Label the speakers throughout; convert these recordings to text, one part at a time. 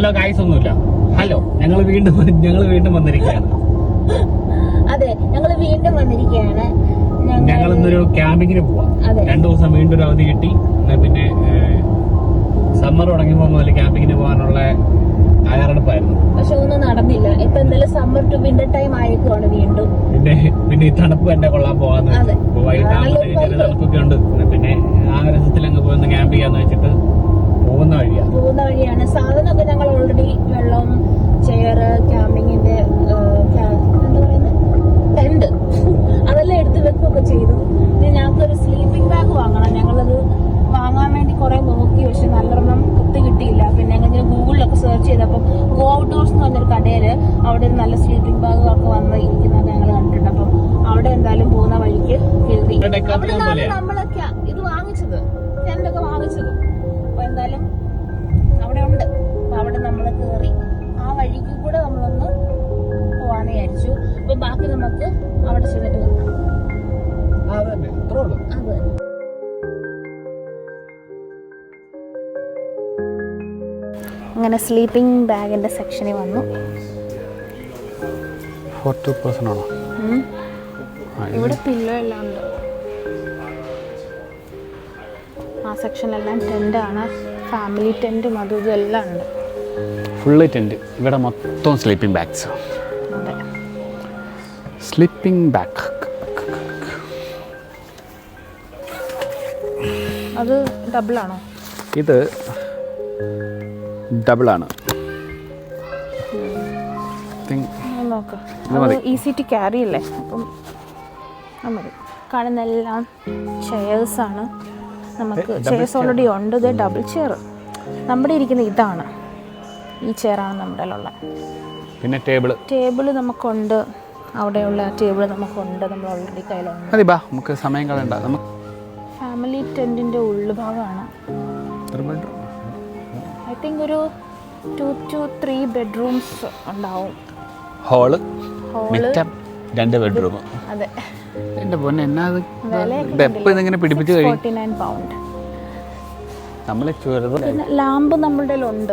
Speaker 1: Hello guys ഒന്നുമില്ല. Hello, ഞങ്ങൾ വീണ്ടും വന്നിരിക്കുകയാണ്.
Speaker 2: അതെ, ഞങ്ങൾ വീണ്ടും വന്നിരിക്കുകയാണ്.
Speaker 1: ഞങ്ങൾ ഇന്നൊരു ക്യാമ്പിങ്ങിന് പോവാം. 2 ദിവസം വീണ്ടും ഒരു അവധി കിട്ടി. പിന്നെ സമ്മർ തുടങ്ങിയപ്പോൾ മുതൽ ക്യാമ്പിങ്ങിന് പോകാനുള്ള തയ്യാറെടുപ്പായിരുന്നു.
Speaker 2: പക്ഷെ ഒന്നും നടന്നില്ല. ഇപ്പൊ എന്തായാലും സമ്മർ ടു വിന്റർ ടൈം ആയേക്കുവാണ് വീണ്ടും.
Speaker 1: പിന്നെ ഈ തണുപ്പ് തന്നെ കൊള്ളാൻ പോകാന്ന് വൈകിട്ട് തണുപ്പൊക്കെ ഉണ്ട്. പിന്നെ ആ രസത്തിൽ അങ്ങ് പോയി ക്യാമ്പ് ചെയ്യാന്ന് വെച്ചിട്ട് പോകുന്ന വഴിയാണ്. സാധനമൊക്കെ ഞങ്ങൾ ഓൾറെഡി വെള്ളം, ചെയറ്, ക്യാമ്പിങ്ങിന്റെ എന്താ പറയുന്നത്, ടെന്റ്, അതെല്ലാം എടുത്ത് വെക്കുകയൊക്കെ ചെയ്തു. പിന്നെ ഞങ്ങൾക്കൊരു സ്ലീപ്പിംഗ് ബാഗ് വാങ്ങണം. ഞങ്ങളത് വാങ്ങാൻ വേണ്ടി കുറെ നോക്കി, പക്ഷെ നല്ലൊരെണ്ണം കുത്തി കിട്ടിയില്ല. പിന്നെ അങ്ങനെ ഗൂഗിളിലൊക്കെ സെർച്ച് ചെയ്തപ്പോൾ ഗോ ഔട്ട്ഡോർസ് എന്ന് പറഞ്ഞൊരു കടയില് അവിടെ ഒരു നല്ല സ്ലീപ്പിംഗ് ബാഗ് ഒക്കെ വന്ന് ഇരിക്കുന്നത് ഞങ്ങൾ കണ്ടിട്ടുണ്ട്. അപ്പം അവിടെ എന്തായാലും പോകുന്ന വഴിക്ക് കയറി. അവിടെ നമ്മളൊക്കെ ഇത് വാങ്ങിച്ചത്, ടെന്റൊക്കെ വാങ്ങിച്ചത്. അപ്പൊ എന്തായാലും അവിടെ ഉണ്ട്. അപ്പൊ അവിടെ നമ്മൾ കയറി ആ വഴിക്ക് കൂടെ നമ്മളൊന്ന് പോവാന്ന് വിചാരിച്ചു. അപ്പൊ ബാക്കി നമുക്ക് അവിടെ ചെന്നിട്ട് അങ്ങനെ സ്ലീപ്പിംഗ് ബാഗിന്റെ സെക്ഷനിൽ വന്നു. ഇവിടെ പില്ലോ എല്ലാം ഉണ്ട്. ആ സെക്ഷനിലെല്ലാം ടെന്റാണ്. ഫാമിലി ടെന്റും അതും ഇതും എല്ലാം ഉണ്ട്. Full tent. ഇവിടെ മൊത്തം സ്ലീപ്പിംഗ് ബാഗ്സ്.
Speaker 2: അതെ,
Speaker 1: സ്ലീപ്പിംഗ് ബാഗ്.
Speaker 2: അത് ഡബിളാണോ?
Speaker 1: ഇത് ഡബിളാണ്.
Speaker 2: നോക്ക്, ഈസി ടു ക്യാരി അല്ലേ. അപ്പം മതി. കാണുന്നെല്ലാം ചെയേഴ്സാണ്. നമുക്ക് ചെയേഴ്സ് ഓൾറെഡി ഉണ്ട്. ഇത് ഡബിൾ ചെയർ. നമ്മുടെ ഇരിക്കുന്ന ഇതാണ്, ഈ ചെയറാണ് നമ്മുടെ ഉള്ളത്.
Speaker 1: പിന്നെ
Speaker 2: ടേബിള് നമുക്കുണ്ട്. അവിടെയുള്ള ടേബിൾ നമുക്കുണ്ട്. നമ്മൾ ഓൾറെഡി കയ്യിലുണ്ട്.
Speaker 1: നമുക്ക് സമയം കളയണ്ട.
Speaker 2: ഫാമിലി ടെന്റിന്റെ ഉൾഭാഗമാണ്. ഐ തിങ്ക് ഒരു 2 to 3 ബെഡ്റൂംസ് ഉണ്ടാവും.
Speaker 1: Whole 2 bedroom.
Speaker 2: അതെ,
Speaker 1: എന്റെ പൊന്നെ, എന്നാ ഇങ്ങനെ പിടിപ്പിച്ച് കഴിയും.
Speaker 2: 49 പൗണ്ട്.
Speaker 1: പിന്നെ
Speaker 2: ലാമ്പ് നമ്മളുടെ ഉണ്ട്.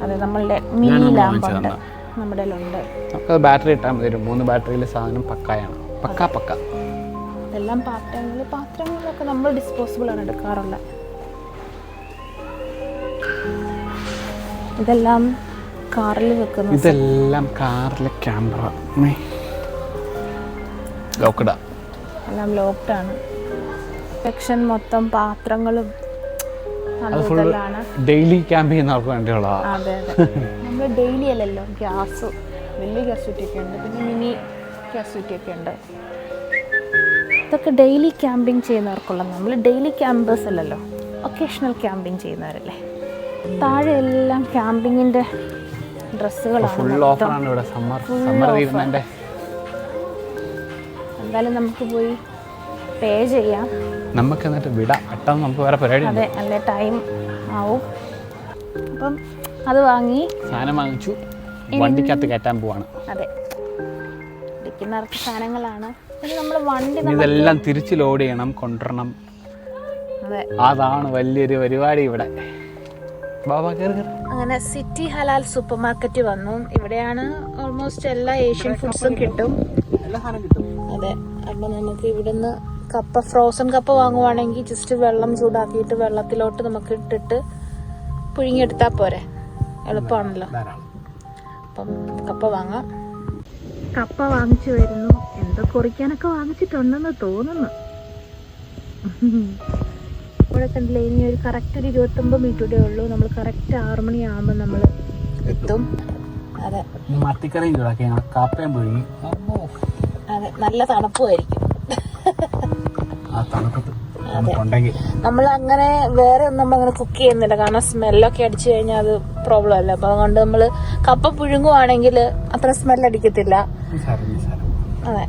Speaker 2: അതെ, നമ്മളുടെ മിനി ലാമ്പുണ്ട് നമ്മുടെ ഉണ്ട്.
Speaker 1: നമുക്ക് ബാറ്ററി ഇട്ടാൽ മതി. 3 ബാറ്ററിയിലെ സാധനം പക്കായാണ്. പക്ക
Speaker 2: ഇതെല്ലാം പാത്രങ്ങളൊക്കെ നമ്മൾ ഡിസ്പോസിബിൾ ആണ് എടുക്കാറുള്ളത്. ഇതെല്ലാം കാറിൽ വെക്കുന്നു.
Speaker 1: ഇതെല്ലാം കാറിലെ ക്യാമറ ലോക്ക്ഡാ.
Speaker 2: എല്ലാം ലോക്ക്ഡാണ്. സെക്ഷൻ മൊത്തം പാത്രങ്ങളും
Speaker 1: ഡെയിലി ക്യാമ്പ് ചെയ്യുന്നവർക്ക് വേണ്ടിയുള്ള.
Speaker 2: അതെ, നമ്മൾ ഡെയിലി അല്ലല്ലോ. ഗ്യാസ്, വലിയ ഗ്യാസ് കുറ്റിയൊക്കെ ഉണ്ട്. പിന്നെ മിനി ഗ്യാസ് കുറ്റിയൊക്കെ ഉണ്ട്. ഇതൊക്കെ ഡെയിലി ക്യാമ്പിങ് ചെയ്യുന്നവർക്കുള്ള. നമ്മൾ ഡെയിലി ക്യാമ്പേഴ്സ് അല്ലല്ലോ, ഒക്കേഷണൽ ക്യാമ്പിങ് ചെയ്യുന്നവരല്ലേ. താഴെ എല്ലാം ക്യാമ്പിങ്ങിന്റെ ഡ്രസ്സുകളാണ്. എന്തായാലും നമുക്ക് പോയി പേ ചെയ്യാം.
Speaker 1: നമുക്ക് എന്നിട്ട് വിടാം. നമുക്ക് വേറെ പരിപാടി.
Speaker 2: അതെ, നല്ല ടൈം ആവും. അപ്പം അത് വാങ്ങി
Speaker 1: സാധനം വാങ്ങിച്ചു, വണ്ടിക്കകത്ത് കയറ്റാൻ പോവാണ്.
Speaker 2: അതെ, ഇരിക്കുന്നവർക്ക് സാധനങ്ങളാണ്. പിന്നെ നമ്മൾ വണ്ടി
Speaker 1: ഇതെല്ലാം തിരിച്ച് ലോഡ് ചെയ്യണം, കൊണ്ടുവരണം.
Speaker 2: അതെ,
Speaker 1: അതാണ് വലിയൊരു പരിപാടി ഇവിടെ.
Speaker 2: അങ്ങനെ സിറ്റി ഹലാൽ സൂപ്പർ മാർക്കറ്റ് വന്നു. ഇവിടെയാണ് ഓൾമോസ്റ്റ് എല്ലാ ഏഷ്യൻ ഫുഡ്സും കിട്ടും. അതെ, അപ്പൊ നമുക്ക് ഇവിടുന്ന് ഫ്രോസൺ കപ്പ വാങ്ങുവാണെങ്കിൽ ജസ്റ്റ് വെള്ളം ചൂടാക്കിയിട്ട് വെള്ളത്തിലോട്ട് നമുക്ക് ഇട്ടിട്ട് പുഴുങ്ങിയെടുത്താൽ പോരെ, എളുപ്പമാണല്ലോ. അപ്പം കപ്പ വാങ്ങാം. കപ്പ വാങ്ങിച്ചു വരുന്നു. എന്തോ കുറിക്കാനൊക്കെ വാങ്ങിച്ചിട്ടുണ്ടെന്ന് തോന്നുന്നു. ഇവിടെ കണ്ടില്ലേ, ഇനി ഒരു കറക്റ്റ് ഒരു 29 മിനിറ്റൂടെ ഉള്ളൂ. നമ്മൾ കറക്റ്റ് 6 മണിയാകുമ്പോൾ നമ്മൾ എത്തും. അതെ, അതെ, നല്ല തണുപ്പുമായിരിക്കും. നമ്മൾ അങ്ങനെ വേറെ ഒന്നും നമ്മളങ്ങനെ കുക്ക് ചെയ്യുന്നില്ല, കാരണം സ്മെല്ലൊക്കെ അടിച്ചു കഴിഞ്ഞാൽ അത് പ്രോബ്ലം അല്ല. അപ്പൊ അതുകൊണ്ട് നമ്മള് കപ്പ പുഴുങ്ങുവാണെങ്കിൽ അത്ര സ്മെല്ലടിക്കത്തില്ല. അതെ,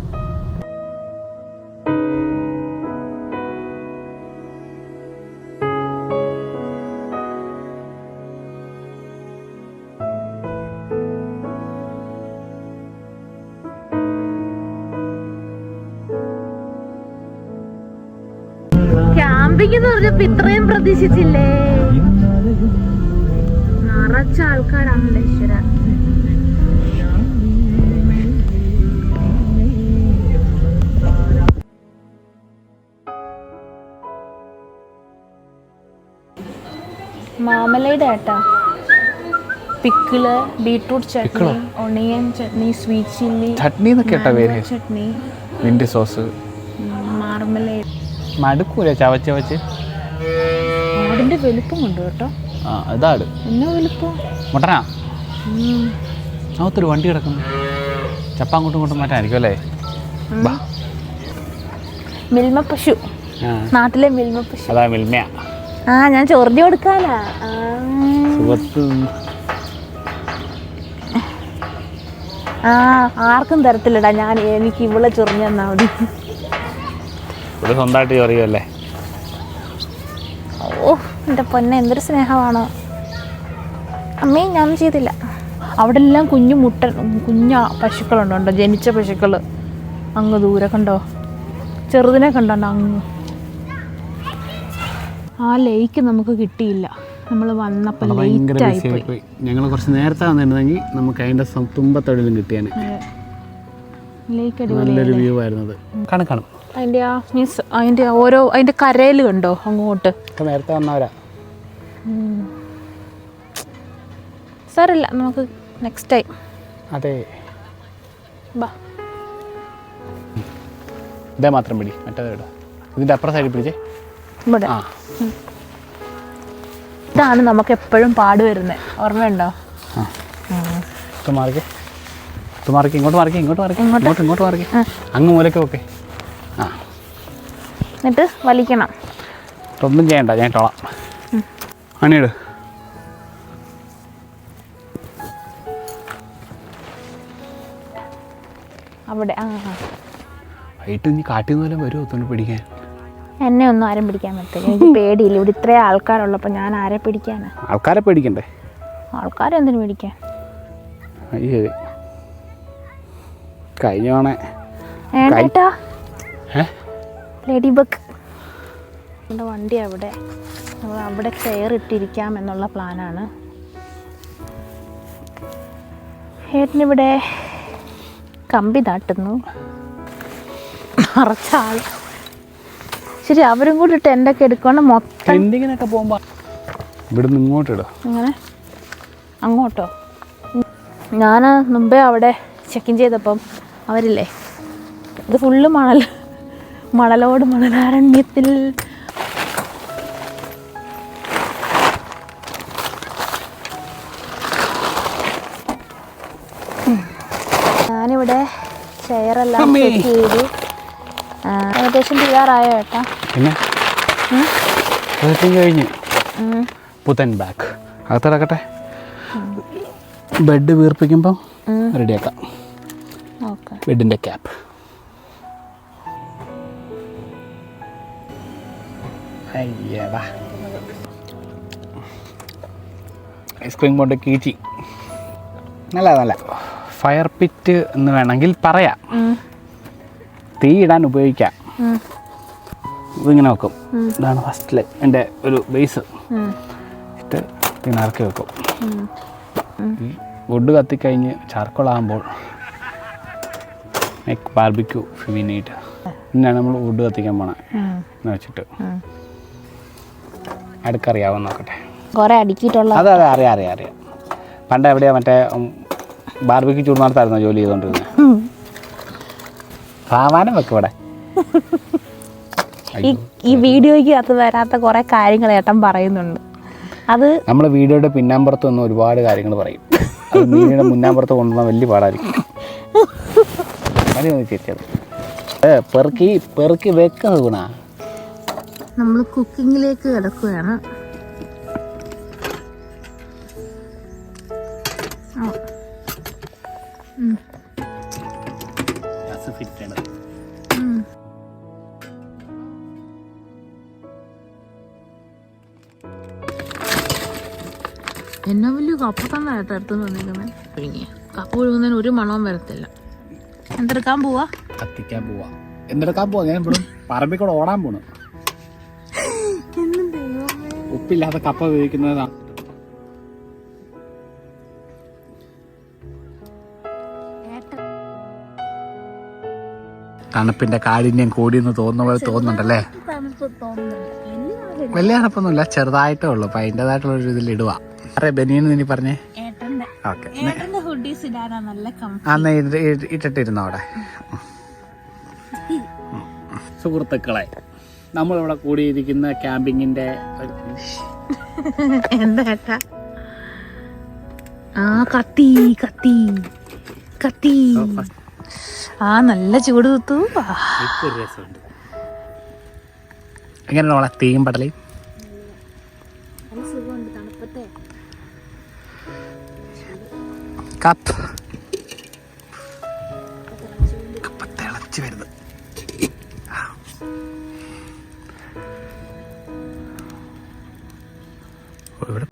Speaker 2: ക്യാമ്പിംഗ് എന്ന് പറഞ്ഞപ്പോ ഇത്രയും പ്രതീക്ഷിച്ചില്ലേ? ആൾക്കാരാണല്ലോ ഈശ്വര. മാമലയുടെ ഏട്ടാ, pickle, beetroot chutney, onion chutney, sweet chilli
Speaker 1: chutney
Speaker 2: chutney,
Speaker 1: വിൻഡ് സോസ്,
Speaker 2: മാർമലേഡ്.
Speaker 1: മടുക്കൂല ചവച്ച് ചവച്ച്.
Speaker 2: ആടിന്റെ വലുപ്പം കൊണ്ട് കേട്ടോ.
Speaker 1: ഇതാട്
Speaker 2: എന്നാ വലുപ്പം.
Speaker 1: മുട്ടനാ അകത്തൊരു വണ്ടി കിടക്കുന്നു. ചപ്പ അങ്ങോട്ടും ഇങ്ങോട്ടും മാറ്റായിരിക്കും അല്ലേ.
Speaker 2: മിൽമ പശു, നാട്ടിലെ മിൽമ പശു.
Speaker 1: അതാ മിൽമയാ.
Speaker 2: ഞാൻ ചൊറിഞ്ഞു കൊടുക്കാനാ. ആർക്കും തരത്തില്ലടാ, ഞാൻ എനിക്ക് ഇവളെ ചൊറിഞ്ഞു തന്നാ മതി.
Speaker 1: ഇവിടെ സ്വന്തമായിട്ട് ചൊറിയല്ലേ.
Speaker 2: ഓ എൻ്റെ പൊന്നെ, എന്തൊരു സ്നേഹമാണോ. അമ്മേ ഞാനൊന്നും ചെയ്തില്ല. അവിടെ എല്ലാം കുഞ്ഞ പശുക്കളുണ്ടോ, ജനിച്ച പശുക്കൾ. അങ്ങ് ദൂരെ കണ്ടോ, ചെറുതിനെ കണ്ടോ അങ്ങ്. ആ ലേക്ക് നമുക്ക് കിട്ടിയില്ല, നമ്മൾ വന്നപ്പോൾ ലേറ്റായിപ്പോയി.
Speaker 1: ഞങ്ങൾ കുറച്ച് നേരത്തെ വന്നിരുന്നെങ്കിൽ നമുക്ക് അതിൻ്റെ തുമ്പത്തൊഴിലും കിട്ടിയാൽ നല്ലൊരു വ്യൂ ആയിരുന്നത്. കാണും
Speaker 2: അതിൻ്റെ മീൻസ് അതിൻ്റെ കരയിൽ കണ്ടോ അങ്ങോട്ട്.
Speaker 1: നേരത്തെ വന്നവരാ.
Speaker 2: സാറില്ല, നമുക്ക് നെക്സ്റ്റ് ടൈം.
Speaker 1: അതെ,
Speaker 2: ബാ.
Speaker 1: ഇതേ മാത്രം പിടി, മറ്റേത് ഇടാം. ഇതിൻ്റെ അപ്പുറം സൈഡിൽ പിടിച്ചേ.
Speaker 2: ഇവിടെ ഇതാണ് നമുക്ക് എപ്പോഴും പാട് വരുന്നത്, ഓർമ്മയുണ്ടോ?
Speaker 1: ഇങ്ങോട്ട് മാറിക്കേ. അങ്ങ് മൂലയ്ക്ക് ഓക്കെ.
Speaker 2: എന്നിട്ട് വലിക്കണം.
Speaker 1: ഒന്നും ചെയ്യണ്ട, ഞാൻ ഇട്ടോളാം. അണിയിട്.
Speaker 2: അവിടെ
Speaker 1: വൈകിട്ട് നീ കാട്ടിൽ നിന്ന് വരുമോ തുണി പിടിക്കാൻ?
Speaker 2: എന്നെ ഒന്നും ആരും പിടിക്കാൻ പറ്റില്ല, എനിക്ക് പേടിയില്ല. ഇവിടെ ഇത്രയും ആൾക്കാരുള്ളപ്പോൾ ഞാൻ ആരെ പിടിക്കാനാ?
Speaker 1: ആൾക്കാരെ പേടിക്കണ്ടേ?
Speaker 2: ആൾക്കാരെന്തിനു പിടിക്കാൻ?
Speaker 1: അയ്യോ കഴിഞ്ഞോണേ
Speaker 2: ലേഡി ബഗ്. നമ്മുടെ വണ്ടി അവിടെ, നമ്മൾ അവിടെ ചെയർ ഇട്ടിരിക്കാം എന്നുള്ള പ്ലാനാണ്. ഏട്ടനിവിടെ കമ്പി നാട്ടുന്നു, നിറച്ചാൾ. ശരി, അവരും കൂടി ടെൻ്റൊക്കെ എടുക്കണം. മൊത്തം
Speaker 1: ടെൻഡിങ്ങിനൊക്കെ പോകുമ്പോൾ ഇവിടുന്ന് ഇങ്ങോട്ടിടും.
Speaker 2: അങ്ങനെ അങ്ങോട്ടോ? ഞാൻ മുമ്പേ അവിടെ ചെക്കിൻ ചെയ്തപ്പം അവരില്ലേ, ഇത് ഫുള്ള് മണലോട് മണലാരണ്യത്തിൽ. ഞാനിവിടെ ചെയറെല്ലാം സെറ്റ് ചെയ്തു. ഏകദേശം തീരാറായോ ഏട്ടാ?
Speaker 1: പിന്നെ കഴിഞ്ഞ് പുത്തൻ ബാഗ് അകത്തിടക്കട്ടെ. ബെഡ് വീർപ്പിക്കുമ്പം റെഡിയാക്കാം. ബെഡിൻ്റെ ക്യാപ്പ്. അയ്യടാ, ഐസ്ക്രീം കൊണ്ട് കീറ്റി. നല്ല ഫയർ പിറ്റ് എന്ന് വേണമെങ്കിൽ പറയാം. തീ ഇടാൻ ഉപയോഗിക്കാം. ഇതിങ്ങനെ വെക്കും. ഇതാണ് ഫസ്റ്റിൽ എൻ്റെ ഒരു ബേസ് ഇട്ട് പിന്നെ ഇറക്കി വെക്കും. ഈ വുഡ് കത്തിക്കഴിഞ്ഞ് ചാർക്കോളാകുമ്പോൾ മേക്ക് ബാർബിക്യൂ ഫിനിറ്റ്. പിന്നെയാണ് നമ്മൾ വുഡ് കത്തിക്കാൻ പോണേ എന്ന് വെച്ചിട്ട്. അടുക്കറിയാവോ നോക്കട്ടെ.
Speaker 2: കുറേ അടുക്കിയിട്ടുള്ള.
Speaker 1: അതെ അറിയാം. പണ്ട് എവിടെയാ മറ്റേ ബാർബിക്യൂ ചൂടുമാർത്തായിരുന്നോ ജോലി ചെയ്തുകൊണ്ടിരുന്നത്? സാമാനം വെക്കും ഇവിടെ.
Speaker 2: ഈ വീഡിയോയ്ക്ക് അകത്ത് വരാത്ത കുറേ കാര്യങ്ങൾ ഏട്ടൻ പറയുന്നുണ്ട്. അത്
Speaker 1: നമ്മൾ വീഡിയോയുടെ പിന്നാമ്പുറത്ത് നിന്ന് ഒരുപാട് കാര്യങ്ങൾ പറയും. അത് വീഡിയോയുടെ മുന്നാമ്പുറത്ത് കൊണ്ടുവന്നാൽ വലിയ പാടായിരിക്കും. ചിരിച്ചത് പെറുക്കി വെക്കുന്നത് ഗുണ.
Speaker 2: നമ്മൾ കുക്കിങ്ങിലേക്ക് കിടക്കുകയാണ്. എന്നാ വലിയ കപ്പ തന്നെ ഏട്ടാ എടുത്തു തന്നിരിക്കുന്നത്. പുഴുങ്ങിയ കപ്പ പുഴുങ്ങുന്നതിന് ഒരു മണവും വരത്തില്ല. എന്തെടുക്കാൻ പോവാ?
Speaker 1: കത്തിക്കാൻ പോവാ. എന്തെടുക്കാൻ പോവാ? ഞാൻ ഇവിടെ പറമ്പിക്കൂടെ ഓടാൻ പോണു. ഉപ്പില്ലാത്ത കപ്പ ഉപയോഗിക്കുന്നതാണ്. തണുപ്പിന്റെ കാഠിന്യം കൂടിയെന്ന് തോന്നുന്ന പോലെ തോന്നുന്നുണ്ടല്ലേ? വലിയ തണുപ്പൊന്നുമില്ല, ചെറുതായിട്ടേ ഉള്ളൂ. അപ്പൊ അതിൻ്റെതായിട്ടുള്ള ഒരു ഇതിൽ ഇടുക. ബനിയൻ നീ പറഞ്ഞേ. ഓക്കെ, അന്ന് ഇട്ടിട്ടിരുന്നോ അവിടെ? സുഹൃത്തുക്കളെ, നമ്മളിവിടെ കൂടിയിരിക്കുന്ന ക്യാമ്പിങ്ങിന്റെ
Speaker 2: എന്താ കത്തി കത്തി കത്തി. നല്ല ചൂട് കുത്തു.
Speaker 1: രസമുണ്ട്. എങ്ങനെയാണ് നമ്മളെ തീയും പടലയും? കപ്പ് തിളച്ച് വരുന്നത്. ഇവിടെ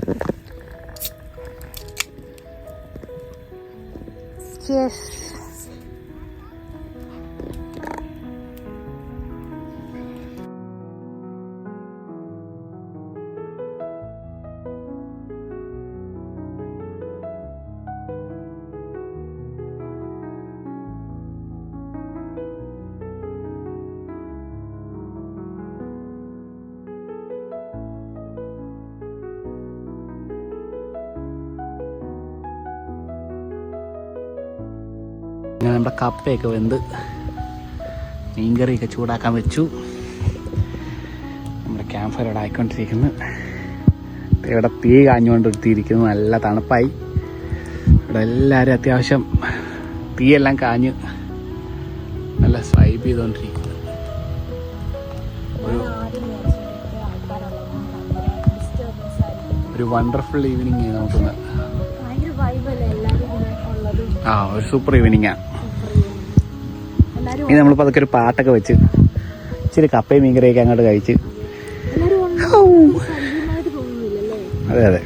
Speaker 1: അങ്ങനെ നമ്മുടെ കപ്പയൊക്കെ വെന്ത് മീൻകറിയൊക്കെ ചൂടാക്കാൻ വെച്ചു. നമ്മുടെ ക്യാമ്പ് ഫയർ ഇവിടെ ആയിക്കൊണ്ടിരിക്കുന്നു. ഇവിടെ തീ കാഞ്ഞുകൊണ്ടിരുത്തിയിരിക്കുന്നു. നല്ല തണുപ്പായി. ഇവിടെ എല്ലാവരും അത്യാവശ്യം തീയെല്ലാം കാഞ്ഞ് നല്ല സ്വൈപ്പ് ചെയ്തുകൊണ്ടിരിക്കുന്നു. ഒരു വണ്ടർഫുൾ ഈവനിങ് നമുക്കൊന്ന്. ഒരു സൂപ്പർ ഈവനിങ്ങാ. ഇനി നമ്മളിപ്പോൾ അതൊക്കെ ഒരു പാട്ടൊക്കെ വെച്ച് ഇച്ചിരി കപ്പയും മീൻകറിയൊക്കെ അങ്ങോട്ട് കഴിച്ച്. അതെ അതെ, അതെ.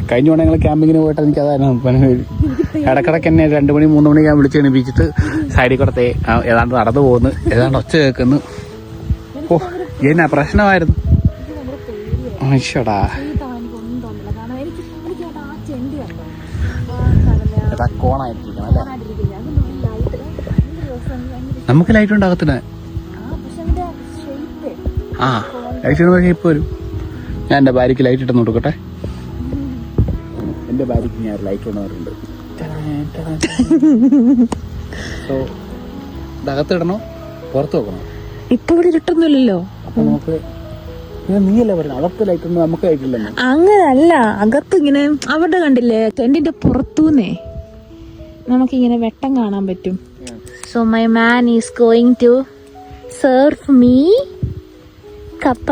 Speaker 1: കഴിഞ്ഞ തവണ ഞങ്ങൾ ക്യാമ്പിങ്ങിന് പോയിട്ട് എനിക്ക് അതായിരുന്നു. ഇടക്കിടക്ക് എന്നെ 2 മണി 3 മണിക്ക് ഞാൻ വിളിച്ച് എണീപ്പിച്ചിട്ട് സൈഡിൽ കൂടെ ഏതാണ്ട് നടന്നു പോകുന്നു, ഏതാണ്ട് ഒച്ച കേൾക്കുന്നു. ഓ, എന്നാ പ്രശ്നമായിരുന്നു. മനുഷ്യടാ, കോണായിട്ടിരിക്കണം അല്ലേ? നമുക്ക് ലൈറ്റ് ഉണ്ടാകത്തില്ല. ലൈറ്റ് ഇടുന്ന ഇപ്പൊ വരും. ഞാൻ എൻ്റെ ഭാര്യയ്ക്ക് ലൈറ്റ് ഇട്ടെന്ന് കൊടുക്കട്ടെ. എൻ്റെ ഭാര്യയ്ക്ക് ഞാൻ ലൈറ്റ് കൊണ്ടുവരുന്നുണ്ട്. സോ ഇതകത്തിടണോ പുറത്ത് വെക്കണോ?
Speaker 2: ഇപ്പൊ ഇവിടെ ഇട്ടൊന്നുമില്ലല്ലോ.
Speaker 1: അപ്പൊ നമുക്ക് നീയല്ലേ പറയുന്നത് അകത്ത് ലൈറ്റ് ഒന്നും നമുക്ക് ലൈറ്റില്ലെന്ന്.
Speaker 2: അങ്ങനല്ല, അകത്ത് ഇങ്ങനെ അവിടെ കണ്ടില്ലേ ടെന്റിന്റെ പുറത്തൂന്നേ നമുക്കിങ്ങനെ വെട്ടം കാണാൻ പറ്റും. So my man is going to serve me kappa.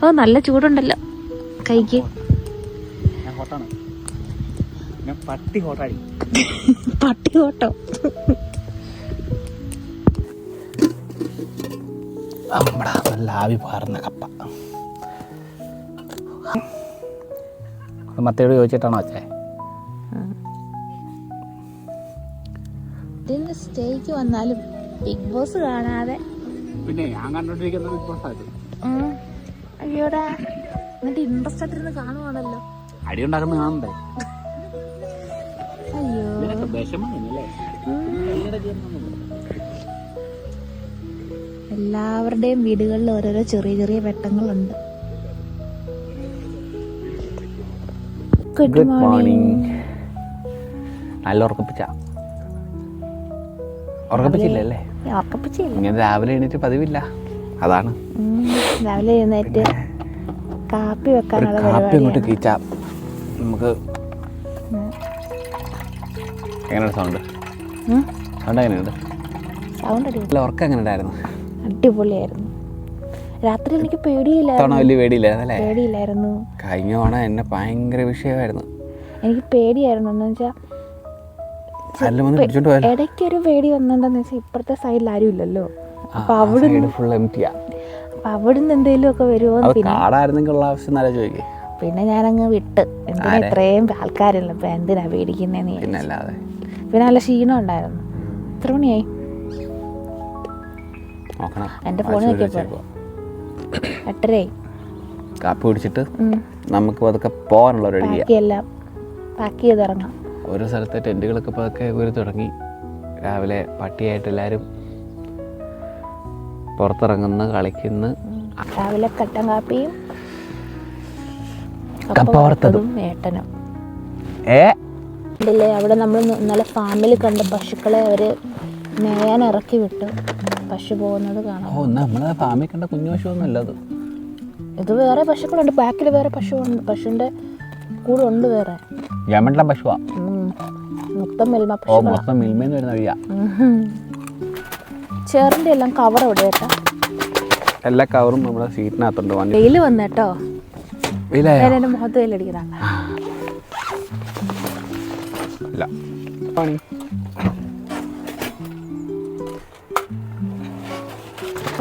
Speaker 2: ഓ, നല്ല ചൂടുണ്ടല്ലോ കൈക്ക്. പട്ടി കോട്ടോ.
Speaker 1: നല്ല ആവി പാറുന്ന കപ്പ. മത്തയോട് ചോദിച്ചിട്ടാണോ വെച്ചേ?
Speaker 2: സ്റ്റേക്ക് വന്നാലും ബിഗ് ബോസ് കാണാതെ
Speaker 1: പിന്നെ ഞാൻ കണ്ടോണ്ടിരിക്കുന്ന ബിഗ് ബോസ് ആയിട്ട്.
Speaker 2: അയ്യോടാ, എന്നിട്ട് ഇൻട്രസ്റ്റ് ആയിട്ടിരുന്ന് കാണുവാണല്ലോ.
Speaker 1: അടി ഉണ്ടാക്കുന്ന കാണണ്ടേ?
Speaker 2: അയ്യോ,
Speaker 1: വിഷമല്ലേ?
Speaker 2: എല്ലാവരുടെയും വീടുകളിൽ ഓരോരോ ചെറിയ ചെറിയ വെട്ടങ്ങളുണ്ട്. Good morning.
Speaker 1: നല്ല ഉറക്കപ്പിച്ചില്ലല്ലേ? ഇങ്ങനെ രാവിലെ എണീറ്റ് പതിവില്ല, അതാണ്.
Speaker 2: രാവിലെ എഴുന്നേറ്റ് കാപ്പി വെക്കാനുള്ള
Speaker 1: കാപ്പി അങ്ങോട്ട് കീച്ചാ നമുക്ക്. എങ്ങനെയുണ്ട് സൗണ്ട്? എങ്ങനെയുണ്ട്
Speaker 2: സൗണ്ട്?
Speaker 1: ഉറക്കം എങ്ങനെ ഉണ്ടായിരുന്നു?
Speaker 2: അടിപൊളിയായിരുന്നു. രാത്രി എനിക്ക് പേടിയില്ലായിരുന്നു.
Speaker 1: കഴിഞ്ഞ തവണ എന്നെ ഭയങ്കര വിഷയമായിരുന്നു.
Speaker 2: എനിക്ക് പേടിയായിരുന്നു. എന്ന് വെച്ചാൽ ഇടയ്ക്കൊരു പേടി വന്നിട്ടുണ്ടെന്ന് വെച്ചാൽ ഇപ്പുറത്തെ സൈഡിൽ ആരും ഇല്ലല്ലോ. അപ്പൊ അവിടുന്ന് എന്തെങ്കിലും ഒക്കെ വരുമോ. പിന്നെ ഞാനങ്ങ് വിട്ട്. എന്തിനാ ഇത്രയും ആൾക്കാരല്ല, ഇപ്പൊ എന്തിനാ പേടിക്കുന്നേന്ന്. പിന്നെ നല്ല ക്ഷീണം ഉണ്ടായിരുന്നു. എത്ര മണിയായി? എന്റെ ഫോണിൽ നോക്കിയപ്പോ 8:30.
Speaker 1: കാപ്പി കുടിച്ചിട്ട് നമുക്ക് അതൊക്കെ പോകാനുള്ള ഒരു
Speaker 2: ബാക്കിയെല്ലാം പാക്ക് ചെയ്തിറങ്ങാം.
Speaker 1: ഓരോ സ്ഥലത്തെ ടെൻറ്റുകളൊക്കെ പതുക്കെ കയറി തുടങ്ങി. രാവിലെ പട്ടിയായിട്ട് എല്ലാവരും പുറത്തിറങ്ങുന്നു, കളിക്കുന്നു.
Speaker 2: രാവിലെ കട്ടൻ കാപ്പിയും
Speaker 1: കപ്പ വറുത്തതും
Speaker 2: ഏട്ടനും. ഇല്ലേ, അവിടെ നമ്മൾ ഇന്നലെ ഫാമിൽ കണ്ട പശുക്കളെ അവര് മേയാൻ ഇറക്കി വിട്ടു. പശു പോകുന്നത് കാണാം.
Speaker 1: നമ്മളെ ഫാമിൽ കണ്ട കുഞ്ഞു പശു ഒന്നും അല്ല
Speaker 2: ഇത് വേറെ പശുക്കളുണ്ട്. ബാക്കിൽ വേറെ പശുവുണ്ട്. പശുവിന്റെ കൂടെ ഉണ്ട് വേറെ.
Speaker 1: യമണ്ട പശുവാ.
Speaker 2: മൊത്തം മിൽമ
Speaker 1: ഓ,
Speaker 2: പശു.
Speaker 1: മൊത്തം മിൽമേന്ന് വരുന്ന വഴിയാ.
Speaker 2: ചേറിന്റെ എല്ലാം കവർ എവിടെ കേട്ടോ?
Speaker 1: എല്ലാ കവറും നമ്മുടെ സീറ്റിനകത്തുണ്ട്.
Speaker 2: വെയിൽ വന്നേട്ടോ. എന്റെ മുഖത്ത് വെയിലടിക്കുന്ന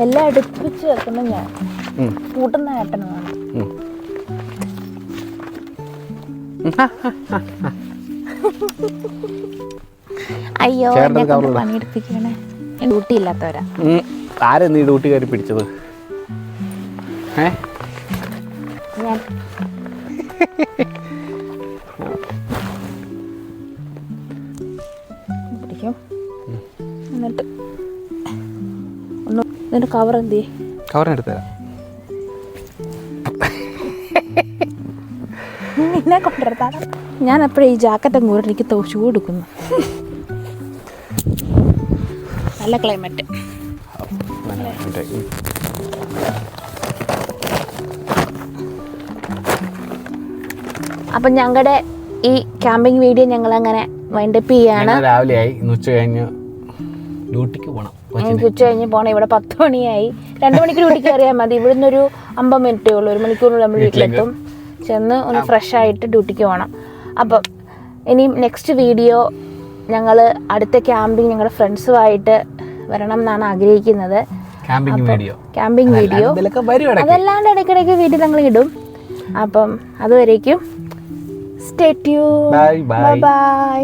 Speaker 2: എല്ലാം അടുപ്പിച്ച് വെക്കുന്ന ഞാൻ കൂട്ടുന്ന ഏട്ടനാണ്. അയ്യോ, പണിയെടുപ്പിക്കണേ. ഡ്യൂട്ടി ഇല്ലാത്തവരാ.
Speaker 1: ആരാ നീ ഡ്യൂട്ടി കയറി പിടിച്ചത്?
Speaker 2: ഞാൻ പിടിക്കും. എന്നിട്ട് ഒന്ന് ഇതിന്റെ കവർ എന്ത് ചെയ്യും?
Speaker 1: കവറിനെടുത്തരാ.
Speaker 2: നിന്നെ കൊണ്ടിരുത്താണ്. ഞാൻ എപ്പോഴും ഈ ജാക്കറ്റ് അങ്ങ് ഊരി എനിക്ക് ചൂട് എടുക്കുന്നു. നല്ല ക്ലൈമറ്റ്. അപ്പം ഞങ്ങളുടെ ഈ ക്യാമ്പിംഗ് വീഡിയോ ഞങ്ങൾ അങ്ങനെ വൈൻഡപ്പ് ചെയ്യാണ്.
Speaker 1: രാവിലെ ആയി. ഉച്ച കഴിഞ്ഞ് ഡ്യൂട്ടിക്ക് പോകണം.
Speaker 2: ഉച്ച കഴിഞ്ഞ് പോകണം. ഇവിടെ 10 മണിയായി. 2 മണിക്ക് ഡ്യൂട്ടിക്ക് കയറിയാൽ മതി. ഇവിടുന്ന് ഒരു 50 മിനിറ്റേ ഉള്ളൂ. 1 മണിക്കൂറിനുള്ളിൽ നമ്മൾ വീട്ടിലെത്തും. ചെന്ന് ഒന്ന് ഫ്രഷ് ആയിട്ട് ഡ്യൂട്ടിക്ക് പോകണം. അപ്പം ഇനി നെക്സ്റ്റ് വീഡിയോ ഞങ്ങൾ അടുത്ത ക്യാമ്പിംഗ് ഞങ്ങളുടെ ഫ്രണ്ട്സുമായിട്ട് വരണം എന്നാണ് ആഗ്രഹിക്കുന്നത്. ക്യാമ്പിംഗ് വീഡിയോ അതല്ലാണ്ട് ഇടയ്ക്കിടയ്ക്ക് വീട്ടിൽ ഞങ്ങൾ ഇടും. അപ്പം അതുവരേക്കും സ്റ്റേ ട്യൂൺ. Bye bye.